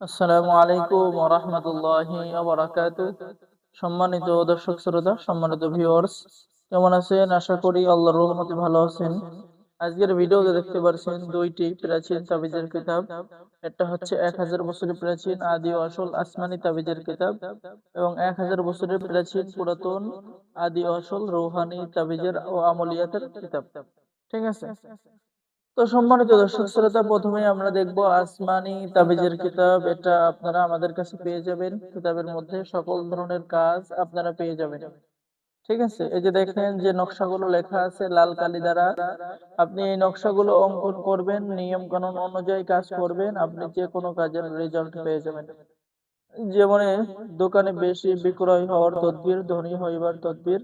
আসসালামু আলাইকুম ওয়া রাহমাতুল্লাহি ওয়া বারাকাতুহু। সম্মানিত দর্শক শ্রোতা, সম্মানিত ভিউয়ার্স, কেমন আছেন? আশা করি আল্লাহর রহমতে ভালো আছেন। আজকের ভিডিওতে দেখতে পাচ্ছেন দুইটি প্রাচীন তাবিজের কিতাব। একটা হচ্ছে 1000 বছরের প্রাচীন আদি ও আসল আসমানি তাবিজের কিতাব এবং 1000 বছরের প্রাচীন পুরাতন আদি ও আসল রৌহানি তাবিজের ও আমলিয়াতের কিতাব। ঠিক আছে? তো সম্মানিত দর্শক শ্রোতা, প্রথমে আমরা দেখব আসমানি তাবিজের কিতাব। এটা আপনারা আমাদের কাছে পেয়ে যাবেন। কিতাবের মধ্যে সকল ধরনের কাজ আপনারা পেয়ে যাবেন। ঠিক আছে? এই যে দেখেন যে নকশাগুলো লেখা আছে লাল কালি দ্বারা। আপনি এই নকশাগুলো অঙ্কন করবেন, নিয়ম কানুন অনুযায়ী কাজ করবেন, আপনি যে কোনো কাজের রেজাল্ট পেয়ে যাবেন। যেমন দোকানে বেশি বিক্রয় হওয়ার তদবির, ধনী হইবার তদবির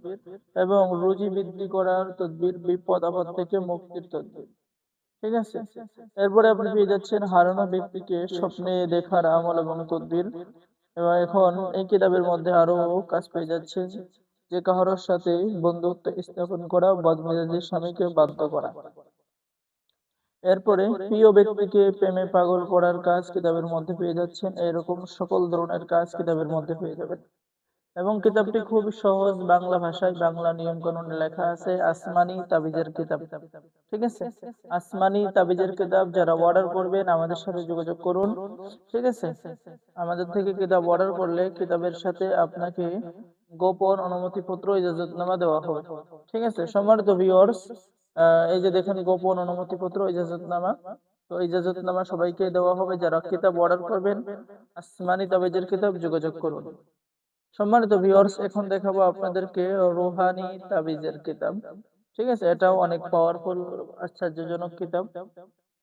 এবং রুজি বৃদ্ধি করার তদবির, বিপদ আপদ থেকে মুক্তির তদবির। ঠিক আছে? এরপরে আপনি পেয়ে যাচ্ছেন হারানো ব্যক্তিকে স্বপ্নে দেখার আমল এবং তদবির। এবং এখন এই কিতাবের মধ্যে আরো কাজ পেয়ে যাচ্ছেন যে কাহারোর সাথে বন্ধুত্ব স্থাপন করা, বদমেজাজি স্বামীকে বাধ্য করা। এরপরে প্রিয় ব্যক্তিকে প্রেমে পাগল করার কাজ কিতাবের মধ্যে পেয়ে যাচ্ছেন। এরকম সকল ধরনের কাজ কিতাবের মধ্যে পেয়ে যাবেন। এবং কিতাবটি খুব সহজ বাংলা ভাষায়, বাংলা নিয়ম কানুন লেখা আছে। আসমানি তাবিজের কিতাব। ঠিক আছে? আসমানি তাবিজের কিতাব যারা অর্ডার করবেন আমাদের সাথে যোগাযোগ করুন। ঠিক আছে? আমাদের থেকে কিতাব অর্ডার করলে কিতাবের সাথে আপনাকে গোপন অনুমতিপত্র, ইজাজতনামা দেওয়া হবে। ঠিক আছে? সম্মানিত ভিউয়ার্স, এই যে দেখেন গোপন অনুমতিপত্র, ইজাজতনামা। তো ইজাজতনামা সবাইকে দেওয়া হবে যারা কিতাব অর্ডার করবেন। আসমানি তাবিজের কিতাব যোগাযোগ করুন। সম্মানিত ভিউয়ার্স, এখন দেখাবো আপনাদেরকে রুহানি তাবিজের কিতাব। ঠিক আছে? এটাও অনেক পাওয়ারফুল, আশ্চর্যজনক কিতাব।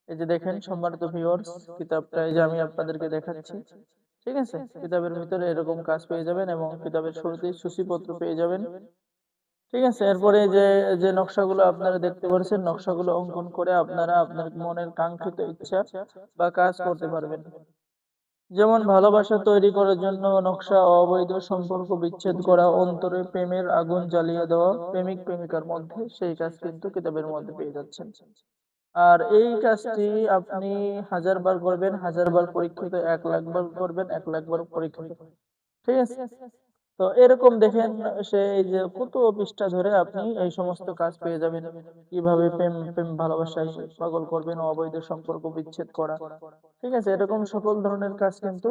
এই যে দেখেন সম্মানিত ভিউয়ার্স, কিতাবটা এই যে আমি আপনাদেরকে দেখাচ্ছি। ঠিক আছে? কিতাবের ভিতরে এরকম কাজ পেয়ে যাবেন এবং কিতাবের শুরুতেই সূচিপত্র পেয়ে যাবেন। ঠিক আছে? এরপরে যে যে নকশাগুলো আপনারা দেখতে পাচ্ছেন, নকশাগুলো অঙ্কন করে আপনারা আপনার মনের কাঙ্ক্ষিত ইচ্ছা বা কাজ করতে পারবেন। যেমন ভালোবাসা তৈরি করার জন্য নকশা, অবৈধ সম্পর্ক বিচ্ছেদ করা, অন্তরে প্রেমের আগুন জ্বালিয়ে দেওয়া প্রেমিক প্রেমিকার মধ্যে, সেই কাজ কিন্তু কিতাবের মধ্যে পেয়ে যাচ্ছেন। আর এই কাজটি আপনি 1000 বার করবেন, 1000 বার পরীক্ষিত, 1,00,000 বার করবেন, 1,00,000 বার পরীক্ষিত। ঠিক আছে? তো এরকম দেখেন সে এই যে কত পৃষ্ঠা ধরে আপনি এই সমস্ত কাজ পেয়ে যাবেন। কিভাবে প্রেম প্রেম ভালোবাসায় পাগল করবেন, অবৈধ সম্পর্ক বিচ্ছেদ করা। ঠিক আছে? এরকম সকল ধরনের কাজ কিন্তু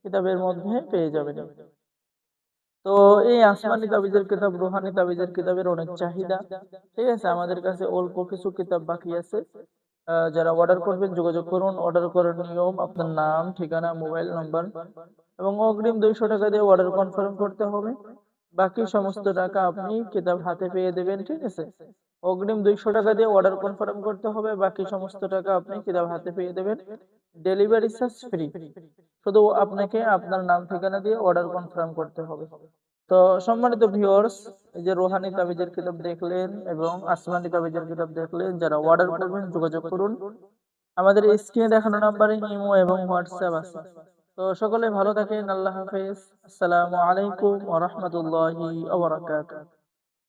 কিতাবের মধ্যে পেয়ে যাবেন। তো এই আসমানি তাবিজের কিতাব, রুহানি তাবিজের কিতাবের অনেক চাহিদা। ঠিক আছে? আমাদের কাছে অল্প কিছু কিতাব বাকি আছে। যারা অর্ডার করবেন যোগাযোগ করুন। অর্ডার করার নিয়ম: আপনার নাম, ঠিকানা, মোবাইল নাম্বার এবং অগ্রিম ৳200 দিয়ে অর্ডার কনফার্ম করতে হবে। বাকি সমস্ত টাকা আপনি কিতাব হাতে পেয়ে দেবেন। ঠিক আছে? অগ্রিম ৳200 দিয়ে অর্ডার কনফার্ম করতে হবে। বাকি সমস্ত টাকা আপনি কিতাব হাতে পেয়ে দেবেন। Delivery charge free. শুধু আপনাকে আপনার নাম ঠিকানা দিয়ে অর্ডার কনফার্ম করতে হবে। তো সম্মানিত ভিউয়ার্স, এই যে রুহানি তাবিজের কিতাব দেখলেন এবং আসমানি তাবিজের কিতাব দেখলেন, যারা অর্ডার করবেন যোগাযোগ করুন। আমাদের স্ক্রিনে দেখানো নাম্বারে ইমো এবং হোয়াটসঅ্যাপ আছে। তো সকলে ভালো থাকেন। আল্লাহ হাফেজ। আসসালামু আলাইকুম ওয়া রাহমাতুল্লাহি ওয়া বারাকাতুহু।